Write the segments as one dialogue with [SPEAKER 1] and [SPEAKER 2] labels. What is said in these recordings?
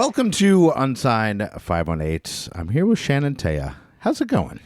[SPEAKER 1] Welcome to Unsigned 518. I'm here with Shannon Tehya. How's it going?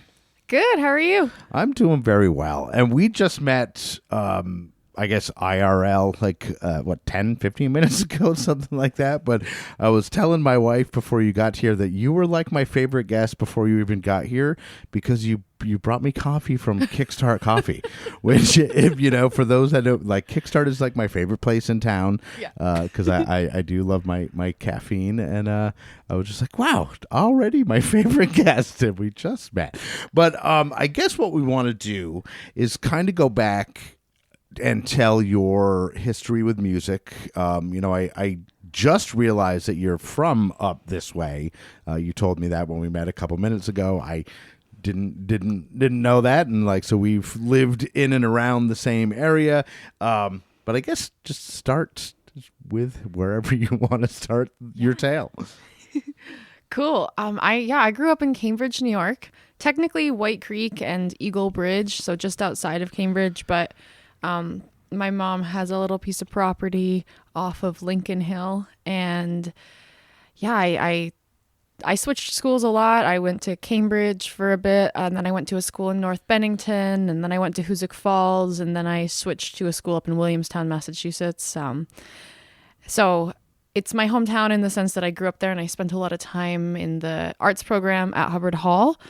[SPEAKER 2] Good. How are you?
[SPEAKER 1] I'm doing very well. And we just met, I guess, IRL, 10, 15 minutes ago, something like that. But I was telling my wife before you got here that you were like my favorite guest before you even got here because you brought me coffee from Kickstart Coffee, which, for those that don't, like, Kickstart is like my favorite place in town because I do love my caffeine. And I was just like, wow, already my favorite guest and we just met. But I guess what we want to do is kind of go back and tell your history with music. I just realized that you're from up this way. You told me that when we met a couple minutes ago. I didn't know that, and so we've lived in and around the same area. But I guess just start with wherever you want to start your tale.
[SPEAKER 2] Cool. I grew up in Cambridge, New York. Technically White Creek and Eagle Bridge, so just outside of Cambridge, but my mom has a little piece of property off of Lincoln Hill, and I switched schools a lot. I went to Cambridge for a bit, and then I went to a school in North Bennington, and then I went to Hoosick Falls, and then I switched to a school up in Williamstown, Massachusetts. So it's my hometown in the sense that I grew up there, and I spent a lot of time in the arts program at Hubbard Hall.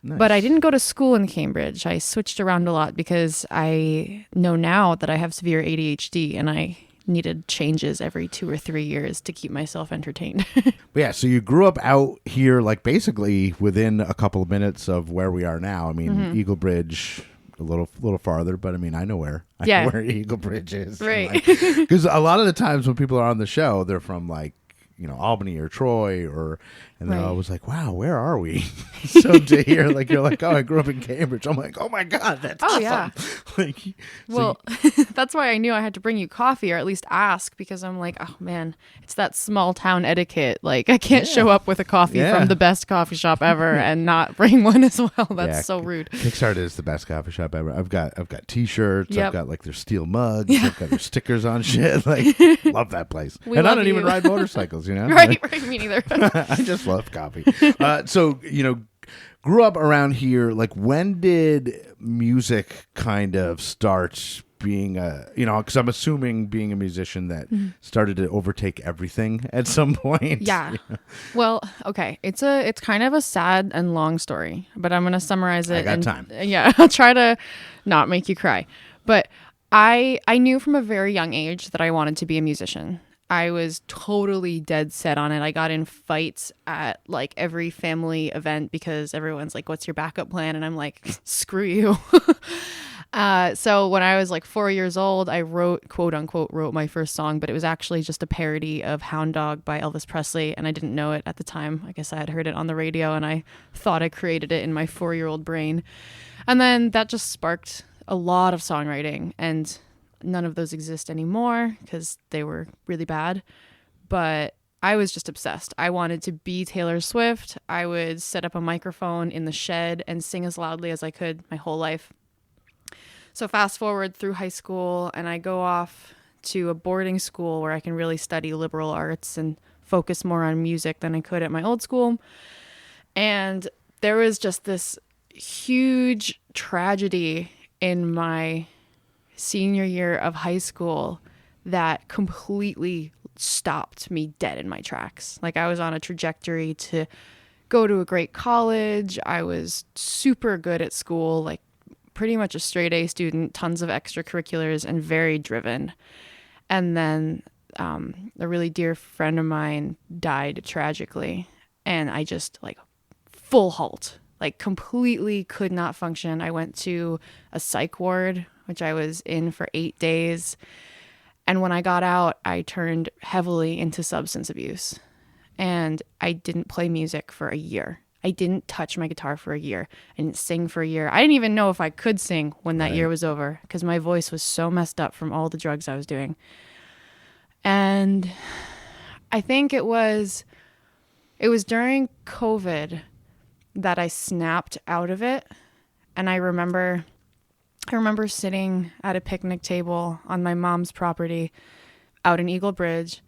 [SPEAKER 2] Nice. But I didn't go to school in Cambridge. I switched around a lot because I know now that I have severe ADHD, and I needed changes every 2 or 3 years to keep myself entertained.
[SPEAKER 1] Yeah, so you grew up out here, wasically within a couple of minutes of where we are now. I mean, Eagle Bridge, a little farther, but I mean, I know where Eagle Bridge is.
[SPEAKER 2] Right.
[SPEAKER 1] Because a lot of the times when people are on the show, they're from Albany or Troy and they're always like, wow, where are we? So to hear you're like, oh, I grew up in Cambridge. I'm like, oh my God, that's awesome.
[SPEAKER 2] Yeah. That's why I knew I had to bring you coffee, or at least ask, because I'm like, oh man, it's that small town etiquette. I can't show up with a coffee from the best coffee shop ever and not bring one as well. That's so rude.
[SPEAKER 1] Kickstart is the best coffee shop ever. I've got T-shirts. Yep. I've got their steel mugs. I've got their stickers on shit. Love that place. I don't even ride motorcycles,
[SPEAKER 2] Right, me neither.
[SPEAKER 1] I just love coffee. So, grew up around here. When did music kind of start being because I'm assuming being a musician that started to overtake everything at some point.
[SPEAKER 2] Yeah. Well, okay. It's kind of a sad and long story, but I'm going to summarize it.
[SPEAKER 1] I got time.
[SPEAKER 2] Yeah. I'll try to not make you cry. But I knew from a very young age that I wanted to be a musician. I was totally dead set on it. I got in fights at every family event because everyone's like, what's your backup plan? And I'm like, screw you. So when I was 4 years old, I quote unquote, wrote my first song, but it was actually just a parody of Hound Dog by Elvis Presley. And I didn't know it at the time. I guess I had heard it on the radio and I thought I created it in my 4-year-old brain. And then that just sparked a lot of songwriting, and none of those exist anymore because they were really bad. But I was just obsessed. I wanted to be Taylor Swift. I would set up a microphone in the shed and sing as loudly as I could my whole life. So fast forward through high school, and I go off to a boarding school where I can really study liberal arts and focus more on music than I could at my old school. And there was just this huge tragedy in my senior year of high school that completely stopped me dead in my tracks. I was on a trajectory to go to a great college. I was super good at school, pretty much a straight A student, tons of extracurriculars, and very driven. And then a really dear friend of mine died tragically, and I just full halt, completely could not function. I went to a psych ward, which I was in for 8 days. And when I got out, I turned heavily into substance abuse. And I didn't play music for a year. I didn't touch my guitar for a year. I didn't sing for a year. I didn't even know if I could sing when that year was over because my voice was so messed up from all the drugs I was doing. And I think it was during COVID that I snapped out of it. And I remember sitting at a picnic table on my mom's property out in Eagle Bridge,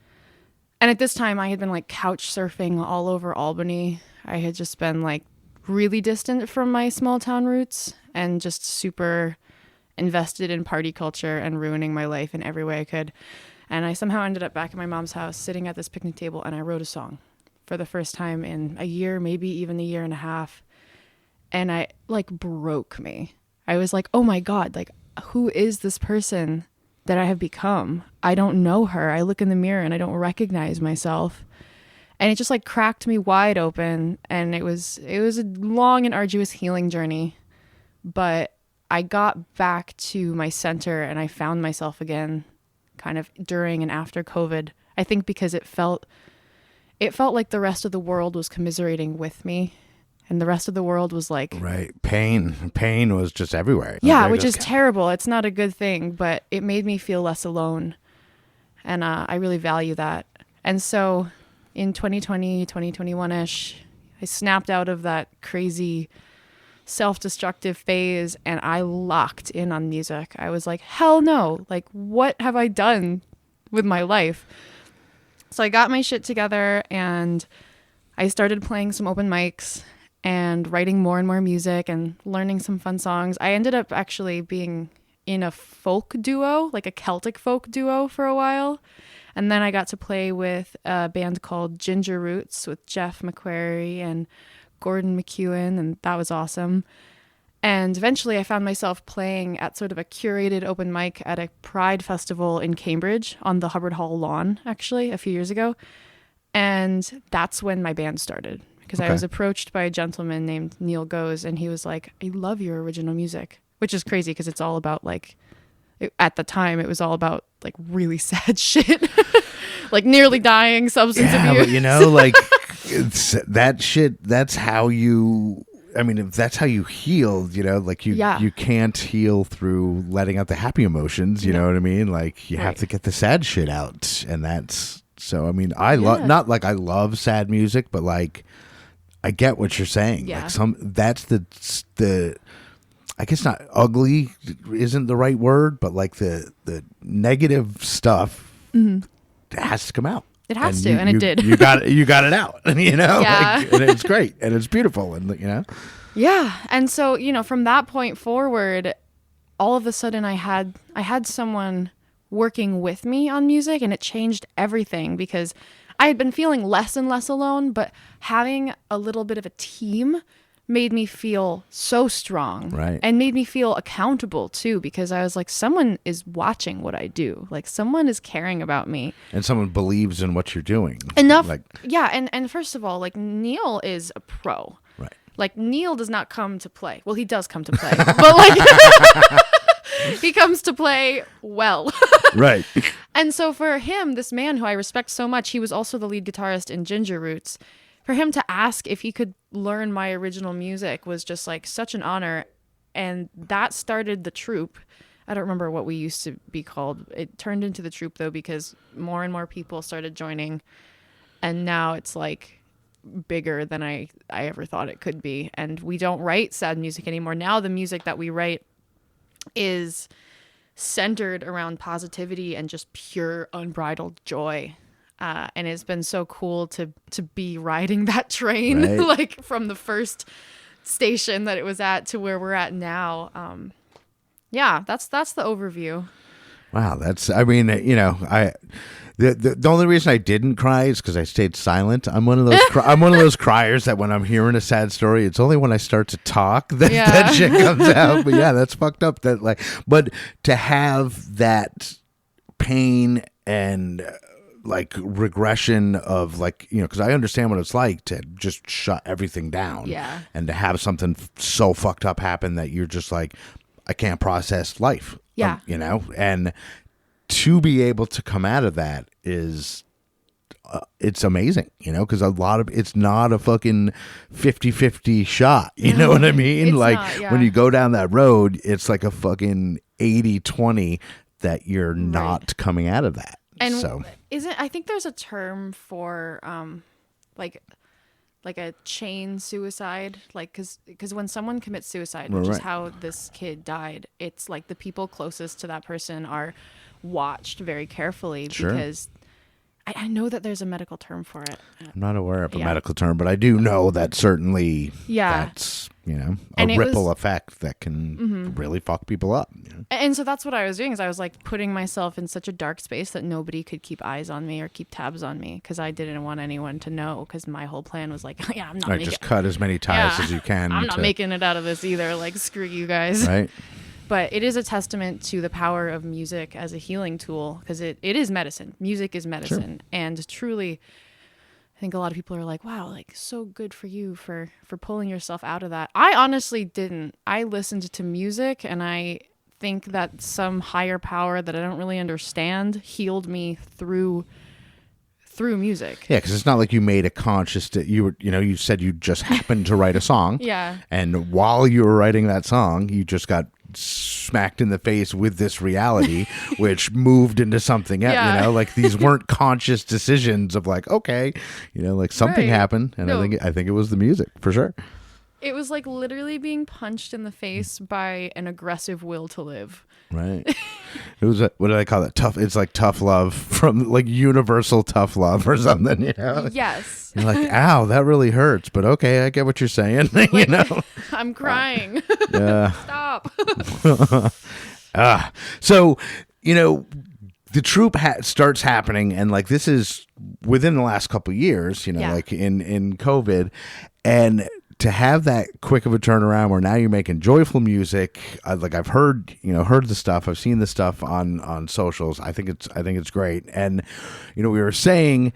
[SPEAKER 2] And at this time, I had been like couch surfing all over Albany. I had just been like really distant from my small town roots and just super invested in party culture and ruining my life in every way I could. And I somehow ended up back at my mom's house sitting at this picnic table, and I wrote a song for the first time in a year, maybe even a year and a half. And I like broke me. I was like, oh my God, like, who is this person that I have become? I don't know her. I look in the mirror and I don't recognize myself. And it just like cracked me wide open. And it was a long and arduous healing journey. But I got back to my center and I found myself again kind of during and after COVID. I think because it felt like the rest of the world was commiserating with me. And the rest of the world was like...
[SPEAKER 1] Right. Pain was just everywhere.
[SPEAKER 2] Yeah, which is terrible. It's not a good thing, but it made me feel less alone. And I really value that. And so in 2020, 2021-ish, I snapped out of that crazy self-destructive phase and I locked in on music. I was like, hell no. Like, what have I done with my life? So I got my shit together and I started playing some open mics and writing more and more music and learning some fun songs. I ended up actually being in a folk duo, like a Celtic folk duo for a while. And then I got to play with a band called Ginger Roots with Jeff McQuarrie and Gordon McEwen, and that was awesome. And eventually I found myself playing at sort of a curated open mic at a Pride festival in Cambridge on the Hubbard Hall lawn, actually, a few years ago. And that's when my band started. Because I was approached by a gentleman named Neil Goes, and he was like, I love your original music, which is crazy because it's all about like, at the time, it was all about like really sad shit, like nearly dying, substance abuse.
[SPEAKER 1] But you know, like that shit, that's how you, I mean, if that's how you heal, you know, like you can't heal through letting out the happy emotions, you know what I mean? Like you have to get the sad shit out. And that's, so, I mean, I love, not like I love sad music, but like, I get what you're saying.
[SPEAKER 2] Yeah.
[SPEAKER 1] Like that's the I guess not ugly isn't the right word, but like the negative stuff has to come out.
[SPEAKER 2] It has to, and it did.
[SPEAKER 1] You got it out, you know?
[SPEAKER 2] Yeah.
[SPEAKER 1] Like, and it's great and it's beautiful, and you know?
[SPEAKER 2] Yeah. And so, you know, from that point forward, all of a sudden I had someone working with me on music, and it changed everything because I had been feeling less and less alone, but having a little bit of a team made me feel so strong.
[SPEAKER 1] Right.
[SPEAKER 2] And made me feel accountable too, because I was like, someone is watching what I do. Like someone is caring about me. And
[SPEAKER 1] someone believes in what you're doing.
[SPEAKER 2] Enough.
[SPEAKER 1] Like,
[SPEAKER 2] yeah. And first of all, like Neil is a pro.
[SPEAKER 1] Right.
[SPEAKER 2] Like Neil does not come to play. Well, he does come to play, but like he comes to play well.
[SPEAKER 1] Right.
[SPEAKER 2] And so for him, this man who I respect so much, he was also the lead guitarist in Ginger Roots. For him to ask if he could learn my original music was just like such an honor. And that started the troupe. I don't remember what we used to be called. It turned into the troupe though, because more and more people started joining. And now it's like bigger than I ever thought it could be. And we don't write sad music anymore. Now the music that we write is centered around positivity and just pure unbridled joy. And it's been so cool to be riding that train,
[SPEAKER 1] right.
[SPEAKER 2] like from the first station that it was at to where we're at now. Yeah, that's the overview.
[SPEAKER 1] Wow, that's, I mean, you know, the only reason I didn't cry is because I stayed silent. I'm one of those I'm one of those criers that when I'm hearing a sad story, it's only when I start to talk that that shit comes out. But yeah, that's fucked up. That like, but to have that pain and like regression of like, you know, because I understand what it's like to just shut everything down.
[SPEAKER 2] Yeah.
[SPEAKER 1] And to have something so fucked up happen that you're just like, I can't process life.
[SPEAKER 2] Yeah.
[SPEAKER 1] You know, and to be able to come out of that is it's amazing, you know, because a lot of it's not a fucking 50-50 shot. You know what I mean?
[SPEAKER 2] It's
[SPEAKER 1] like
[SPEAKER 2] not, yeah.
[SPEAKER 1] when you go down that road, it's like a fucking 80-20 that you're not coming out of that.
[SPEAKER 2] And
[SPEAKER 1] so
[SPEAKER 2] I think there's a term for like a chain suicide, like because when someone commits suicide, which is how this kid died, it's like the people closest to that person are watched very carefully because I know that there's a medical term for it.
[SPEAKER 1] I'm not aware of a medical term, but I do know that certainly that's, a ripple effect that can really fuck people up.
[SPEAKER 2] And so that's what I was doing, is I was like putting myself in such a dark space that nobody could keep eyes on me or keep tabs on me, because I didn't want anyone to know, because my whole plan was like, I'm not
[SPEAKER 1] just cut as many ties as you can.
[SPEAKER 2] I'm not making it out of this either. Like, screw you guys.
[SPEAKER 1] Right.
[SPEAKER 2] But it is a testament to the power of music as a healing tool, because it is medicine. Music is medicine. Sure. And truly, I think a lot of people are like, wow, like, so good for you for pulling yourself out of that. I honestly didn't. I listened to music, and I think that some higher power that I don't really understand healed me through music.
[SPEAKER 1] Yeah, because it's not like you made a conscious you said you just happened to write a song.
[SPEAKER 2] Yeah.
[SPEAKER 1] And while you were writing that song, you just got smacked in the face with this reality, which moved into something else. Like, these weren't conscious decisions of like, okay, like something happened, and no. I think it was the music for sure.
[SPEAKER 2] It was like literally being punched in the face by an aggressive will to live.
[SPEAKER 1] Right. It was what do I call it? Tough. It's like tough love, from like universal tough love or something.
[SPEAKER 2] Yes.
[SPEAKER 1] You're like, ow, that really hurts, but okay, I get what you're saying.
[SPEAKER 2] I'm crying.
[SPEAKER 1] Yeah.
[SPEAKER 2] Stop.
[SPEAKER 1] So the troop starts happening, and like this is within the last couple of years. Like in COVID, and to have that quick of a turnaround where now you're making joyful music, like I've heard the stuff, I've seen the stuff on socials. I think it's great. And we were saying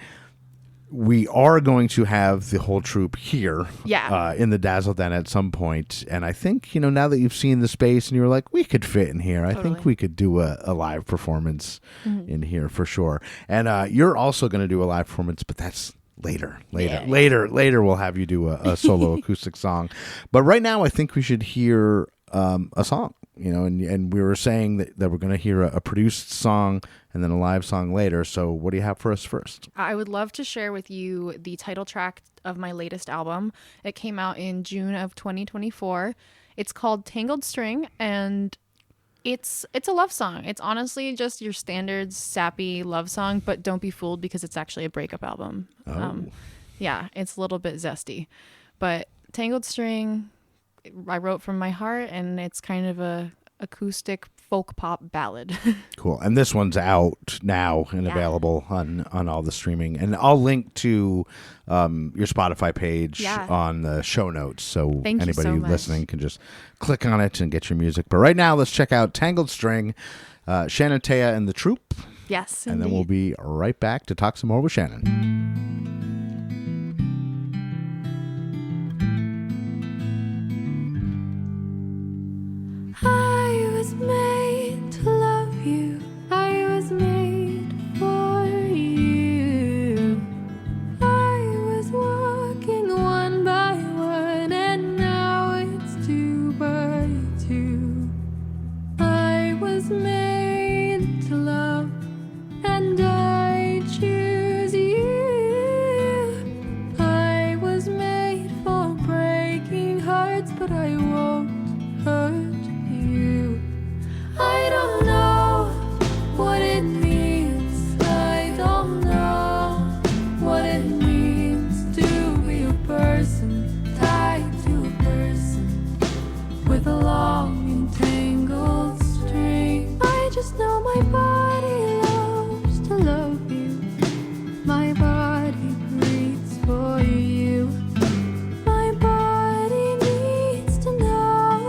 [SPEAKER 1] we are going to have the whole troupe here, in the Dazzle Den at some point. And I think now that you've seen the space and you're like, we could fit in here. Totally. I think we could do a live performance in here for sure. And you're also going to do a live performance, but that's later we'll have you do a solo acoustic song. But right now I think we should hear a song, and we were saying that we're going to hear a produced song and then a live song later. So what do you have for us first? I would love to share with you the title track of my latest album. It came out in June of 2024. It's called Tangled String, and it's a love song. It's honestly just your standard sappy love song, but don't be fooled, because it's actually a breakup album. It's a little bit zesty. But Tangled String, I wrote from my heart, and it's kind of a acoustic folk pop ballad. Cool. And this one's out now and available on all the streaming. And I'll link to your Spotify page on the show notes. So anybody listening can just click on it and get your music. But right now, let's check out Tangled String, Shannon Tehya and the Troop. Yes, and then we'll be right back to talk some more with Shannon. I was made to love you. I was made for you. I was walking one by one, and now it's two by two. I was made to love, and I choose you. I was made for breaking hearts, but I won't hurt. I don't know what it means. I don't know what it means to be a person tied to a person with a long entangled string. I just know my body loves to love you. My body breathes for you. My body needs to know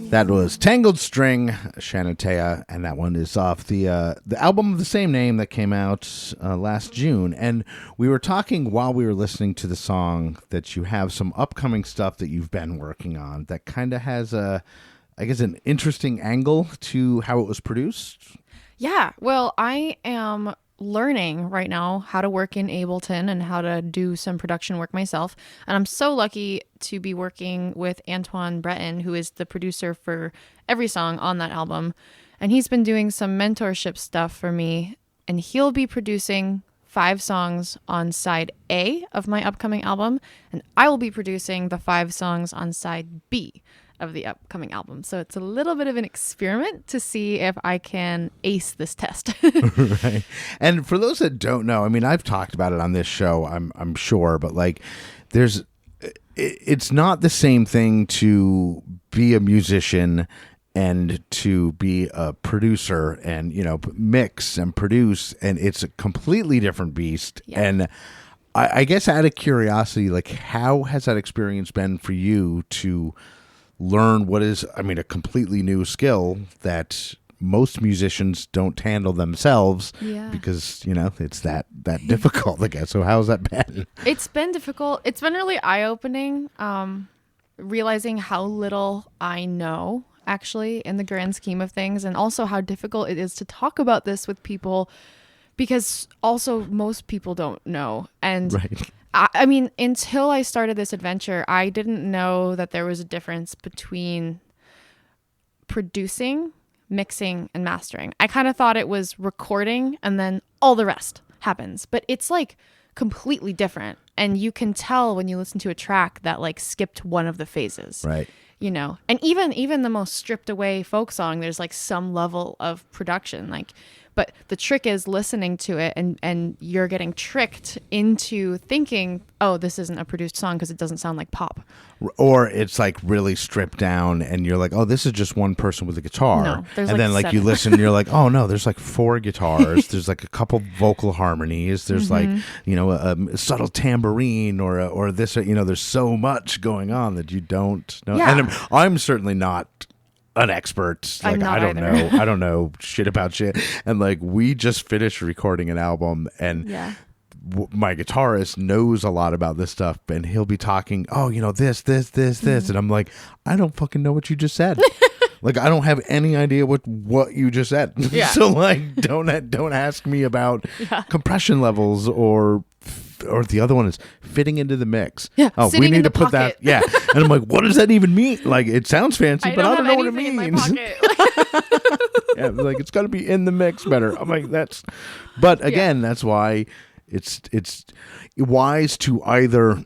[SPEAKER 1] That was Tangled String, Shannon Tehya, and that one is off the album of the same name that came out last June. And we were talking while we were listening to the song that you have some upcoming stuff that you've been working on that kind of has an interesting angle to how it was produced.
[SPEAKER 2] Yeah, well, I am learning right now how to work in Ableton and how to do some production work myself. And I'm so lucky to be working with Antoine Breton, who is the producer for every song on that album. And he's been doing some mentorship stuff for me. And he'll be producing 5 songs on side A of my upcoming album. And I will be producing the 5 songs on side B of the upcoming album. So it's a little bit of an experiment to see if I can ace this test.
[SPEAKER 1] Right. And for those that don't know, I mean, I've talked about it on this show, I'm sure, but like it's not the same thing to be a musician and to be a producer and, mix and produce, and it's a completely different beast. Yeah. And I guess out of curiosity, like, how has that experience been for you to learn what is, a completely new skill that most musicians don't handle themselves?
[SPEAKER 2] Yeah.
[SPEAKER 1] Because, it's that difficult, I guess. So how's that been?
[SPEAKER 2] It's been difficult. It's been really eye-opening, realizing how little I know, actually, in the grand scheme of things, and also how difficult it is to talk about this with people, because also most people don't know. And
[SPEAKER 1] right.
[SPEAKER 2] I mean, until I started this adventure, I didn't know that there was a difference between producing, mixing, and mastering. I kind of thought it was recording and then all the rest happens. But it's like completely different. And you can tell when you listen to a track that like skipped one of the phases.
[SPEAKER 1] Right.
[SPEAKER 2] And even the most stripped away folk song, there's like some level of production. But the trick is listening to it and you're getting tricked into thinking, oh, this isn't a produced song because it doesn't sound like pop.
[SPEAKER 1] Or it's like really stripped down and you're like, oh, this is just one person with a guitar.
[SPEAKER 2] No, there's
[SPEAKER 1] and
[SPEAKER 2] like
[SPEAKER 1] then like
[SPEAKER 2] 7.
[SPEAKER 1] you listen and you're like, oh no, there's like 4 guitars. There's like a couple vocal harmonies. There's like, a subtle tambourine or this, there's so much going on that you don't know.
[SPEAKER 2] Yeah.
[SPEAKER 1] And I'm certainly not an expert. Like, I don't know. I don't know shit about shit. And like, we just finished recording an album and my guitarist knows a lot about this stuff, and he'll be talking, oh, this, and I'm like, I don't fucking know what you just said. Like, I don't have any idea what you just said.
[SPEAKER 2] Yeah.
[SPEAKER 1] So like, don't ask me about compression levels or the other one is fitting into the mix.
[SPEAKER 2] Yeah.
[SPEAKER 1] Oh, we need to put that. Yeah. And I'm like, what does that even mean? Like, it sounds fancy, but I don't know what it means. Yeah, like, it's got to be in the mix better. I'm like, but again, that's why it's wise to either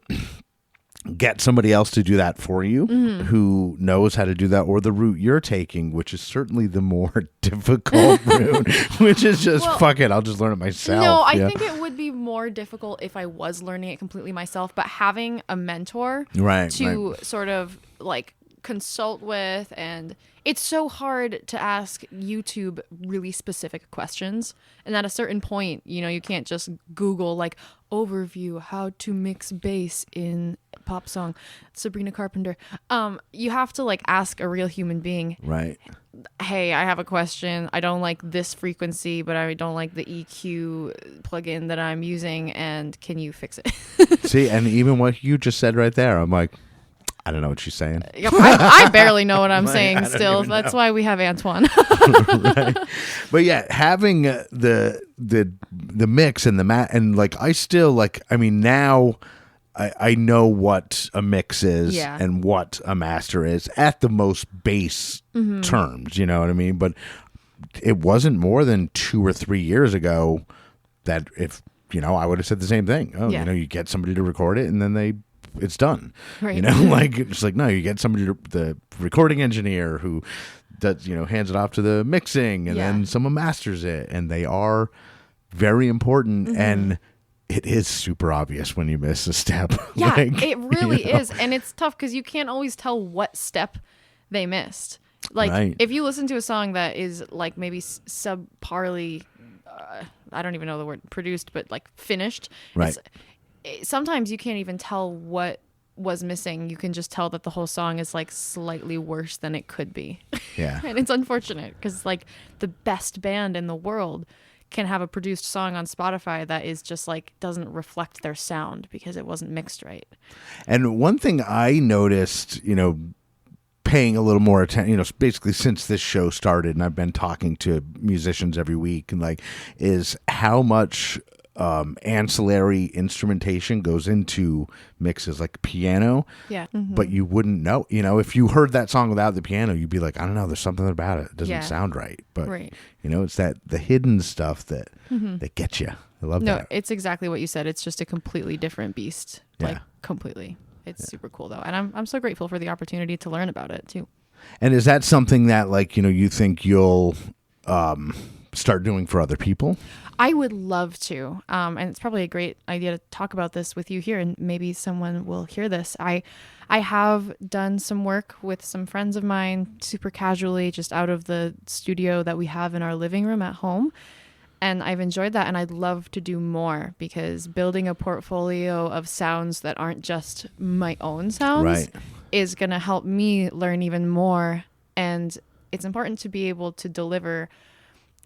[SPEAKER 1] get somebody else to do that for you who knows how to do that, or the route you're taking, which is certainly the more difficult route, which is just, fuck it, I'll just learn it myself.
[SPEAKER 2] No, I think it would be more difficult if I was learning it completely myself, but having a mentor to sort of like consult with, and it's so hard to ask YouTube really specific questions, and at a certain point, you can't just Google like overview how to mix bass in pop song, Sabrina Carpenter. You have to like ask a real human being,
[SPEAKER 1] right?
[SPEAKER 2] Hey, I have a question. I don't like this frequency, but I don't like the EQ plugin that I'm using, and can you fix it?
[SPEAKER 1] See, and even what you just said right there, I'm like, I don't know what she's saying.
[SPEAKER 2] I barely know what I'm saying still. That's why we have Antoine.
[SPEAKER 1] Right. But yeah, having the mix and the and like, I still like, now I know what a mix is and what a master is at the most base terms, you know what I mean? But it wasn't more than 2 or 3 years ago that if, I would have said the same thing. Oh, you get somebody to record it and then it's done. Right. Like, it's like, no, you get somebody the recording engineer who does, hands it off to the mixing, and then someone masters it, and they are very important. And it is super obvious when you miss a step.
[SPEAKER 2] Yeah, like, it really is. And it's tough because you can't always tell what step they missed. Like, if you listen to a song that is like maybe subparly, I don't even know the word, produced, but like finished.
[SPEAKER 1] Right.
[SPEAKER 2] Sometimes you can't even tell what was missing. You can just tell that the whole song is like slightly worse than it could be.
[SPEAKER 1] Yeah.
[SPEAKER 2] And it's unfortunate because like the best band in the world can have a produced song on Spotify that is just like doesn't reflect their sound because it wasn't mixed right.
[SPEAKER 1] And one thing I noticed, paying a little more attention, basically since this show started, and I've been talking to musicians every week, and like, is how much ancillary instrumentation goes into mixes, like piano.
[SPEAKER 2] Yeah.
[SPEAKER 1] But you wouldn't know, if you heard that song without the piano, you'd be like, I don't know, there's something about it. It doesn't sound right. But,
[SPEAKER 2] right.
[SPEAKER 1] It's the hidden stuff that gets you. I love that.
[SPEAKER 2] No, it's exactly what you said. It's just a completely different beast.
[SPEAKER 1] Yeah.
[SPEAKER 2] Like completely. It's super cool though. And I'm so grateful for the opportunity to learn about it too.
[SPEAKER 1] And is that something that like, you think you'll start doing for other people?
[SPEAKER 2] I would love to. And it's probably a great idea to talk about this with you here, and maybe someone will hear this. I have done some work with some friends of mine, super casually, just out of the studio that we have in our living room at home. And I've enjoyed that, and I'd love to do more, because building a portfolio of sounds that aren't just my own sounds is going to help me learn even more. And it's important to be able to deliver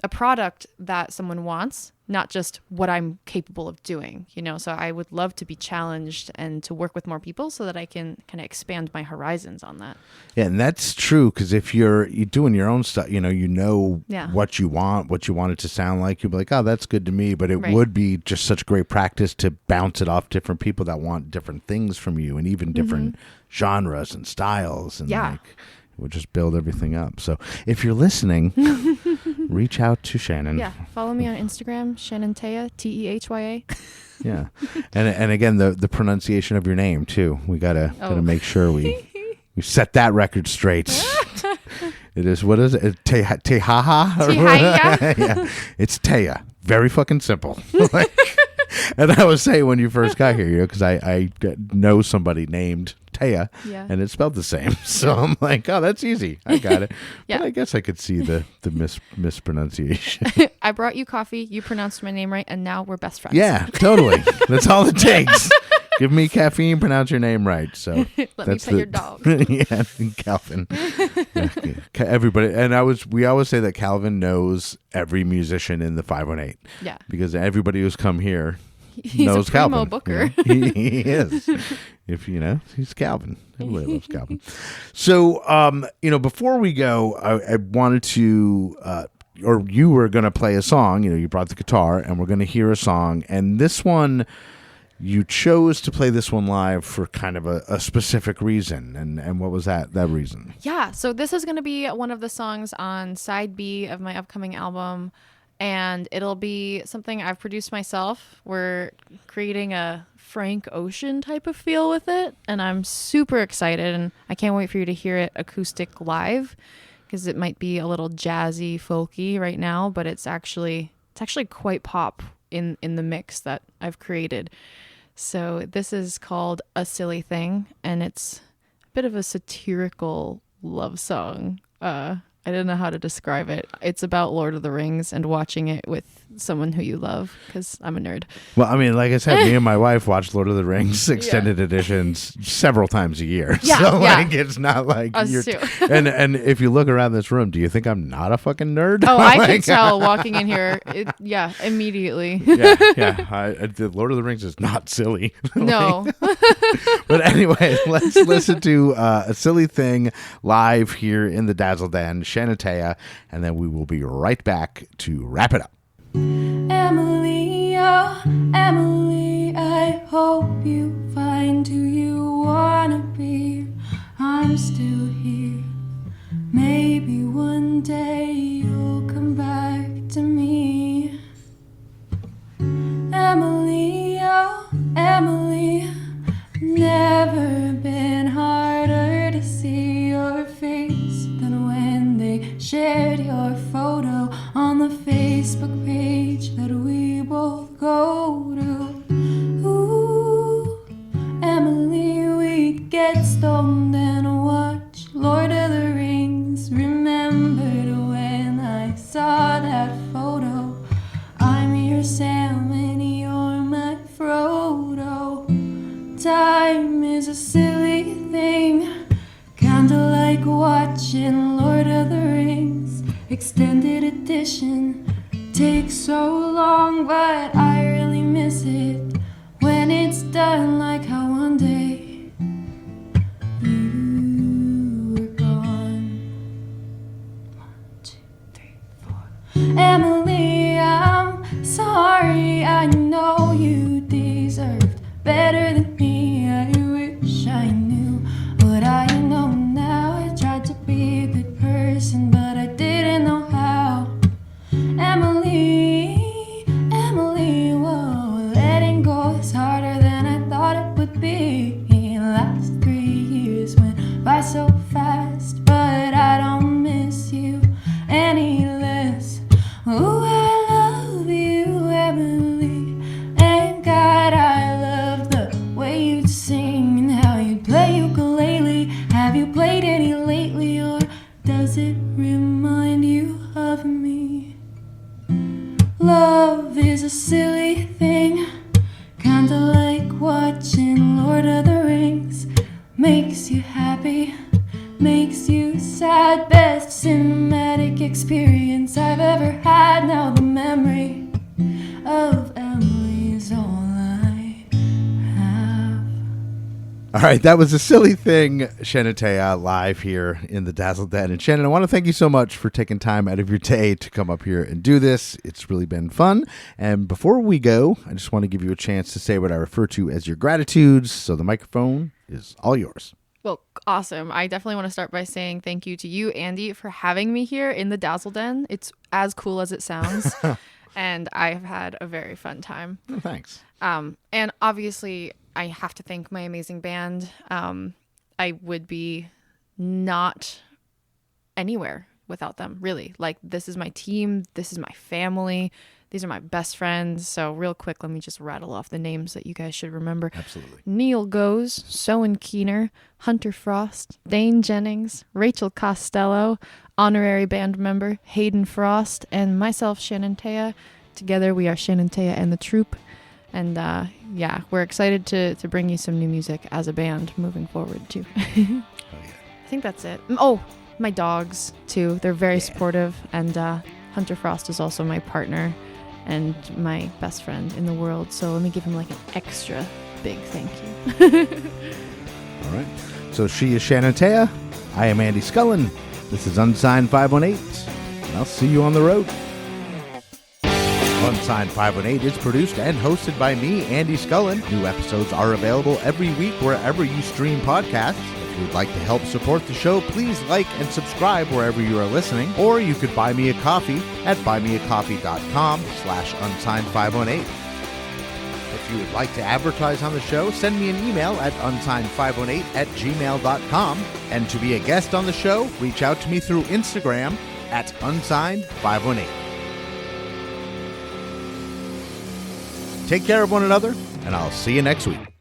[SPEAKER 2] a product that someone wants, not just what I'm capable of doing, So I would love to be challenged and to work with more people so that I can kind of expand my horizons on that.
[SPEAKER 1] Yeah, and that's true, because if you're doing your own stuff, what you want it to sound like, you'll be like, oh, that's good to me. But it would be just such great practice to bounce it off different people that want different things from you, and even different genres and styles, and we'll just build everything up. So if you're listening, reach out to Shannon.
[SPEAKER 2] Yeah, follow me on Instagram, Shannon Tehya, Tehya.
[SPEAKER 1] Yeah, and again, the pronunciation of your name too. We gotta make sure we set that record straight. It is, what is it? Tehya. Yeah, it's Tehya. Very fucking simple. And I was saying when you first got here, because I know somebody named Tehya, and it's spelled the same. So I'm like, oh, that's easy. I got it. But I guess I could see the mispronunciation.
[SPEAKER 2] I brought you coffee. You pronounced my name right, and now we're best friends.
[SPEAKER 1] Yeah, totally. That's all it takes. Give me caffeine, pronounce your name right. So
[SPEAKER 2] let me pet your dog.
[SPEAKER 1] Yeah, Calvin. Everybody, and we always say that Calvin knows every musician in the 518. Yeah, because everybody who's come here knows Calvin.
[SPEAKER 2] He's a primo booker.
[SPEAKER 1] He is. If he's Calvin. Everybody loves Calvin. So, before we go, I wanted to. Or you were going to play a song. You brought the guitar, and we're going to hear a song, and this one. You chose to play this one live for kind of a specific reason. And what was that reason? Yeah,
[SPEAKER 2] so this is going to be one of the songs on side B of my upcoming album. And it'll be something I've produced myself. We're creating a Frank Ocean type of feel with it. And I'm super excited. And I can't wait for you to hear it acoustic live, because it might be a little jazzy, folky right now. But it's actually quite pop in the mix that I've created. So this is called A Silly Thing, and it's a bit of a satirical love song. I don't know how to describe it. It's about Lord of the Rings and watching it with someone who you love, because I'm a nerd.
[SPEAKER 1] Well, I mean, like I said, me and my wife watch Lord of the Rings extended editions several times a year. Yeah, so it's not like
[SPEAKER 2] us too.
[SPEAKER 1] And if you look around this room, do you think I'm not a fucking nerd?
[SPEAKER 2] Oh, I can tell walking in here. Immediately.
[SPEAKER 1] The Lord of the Rings is not silly.
[SPEAKER 2] No.
[SPEAKER 1] But anyway, let's listen to A Silly Thing live here in the Dazzle Den, Shannon Tehya, and then we will be right back to wrap it up.
[SPEAKER 3] Emily, oh Emily, I hope you find who you wanna be. I'm still here. Maybe one day you'll come back to me. Emily, oh Emily, never been harder to see your face than when they shared your photo on the Facebook page that we both go to. Ooh, Emily, we'd get stoned and watch Lord of the Rings. Remembered when I saw that photo. I'm your Sam and you're my Frodo. Time is a silly watching Lord of the Rings Extended Edition. Takes so long, but I really miss it when it's done, like how one day you were gone. 1, 2, 3, 4. Emily, I'm sorry. I know you deserved better than me. I wish I knew what I know now. I tried to be a good person, but I didn't know how. Emily, whoa, letting go is harder than I thought it would be. The last 3 years went by so fast, but I don't miss you any less. Ooh, I love you, Emily, and God, I love the way you sing and how you play ukulele. Have you played any lately, or does it remind you of me? Love is a silly thing, kinda like watching Lord of the Rings. Makes you happy, makes you sad. Best cinematic experience I've ever had. Now the memory of Emily is all I have.
[SPEAKER 1] All right, that was A Silly Thing, Shannon Tehya, live here in the Dazzle Den. And Shannon, I want to thank you so much for taking time out of your day to come up here and do this. It's really been fun. And before we go, I just want to give you a chance to say what I refer to as your gratitudes. So the microphone is all yours.
[SPEAKER 2] Well, awesome. I definitely want to start by saying thank you to you, Andy, for having me here in the Dazzle Den. It's as cool as it sounds. And I've had a very fun time.
[SPEAKER 1] Oh, thanks.
[SPEAKER 2] And obviously, I have to thank my amazing band. I would be not anywhere without them, really. Like, this is my team. This is my family. These are my best friends. So real quick, let me just rattle off the names that you guys should remember.
[SPEAKER 1] Absolutely.
[SPEAKER 2] Neil Goes, Soen Keener, Hunter Frost, Dane Jennings, Rachel Costello, honorary band member Hayden Frost, and myself, Shannon Tehya. Together, we are Shannon Tehya and the Troop. And yeah, we're excited to bring you some new music as a band moving forward, too.
[SPEAKER 1] Oh, yeah.
[SPEAKER 2] I think that's it. Oh, my dogs, too. They're very supportive. And Hunter Frost is also my partner and my best friend in the world. So let me give him like an extra big thank you.
[SPEAKER 1] All right. So she is Shannon Tehya. I am Andy Scullin. This is Unsigned518. And I'll see you on the road. Unsigned518 is produced and hosted by me, Andy Scullin. New episodes are available every week wherever you stream podcasts. If you would like to help support the show, please like and subscribe wherever you are listening. Or you could buy me a coffee at buymeacoffee.com/unsigned518. If you would like to advertise on the show, send me an email at unsigned518@gmail.com. And to be a guest on the show, reach out to me through Instagram at unsigned518. Take care of one another, and I'll see you next week.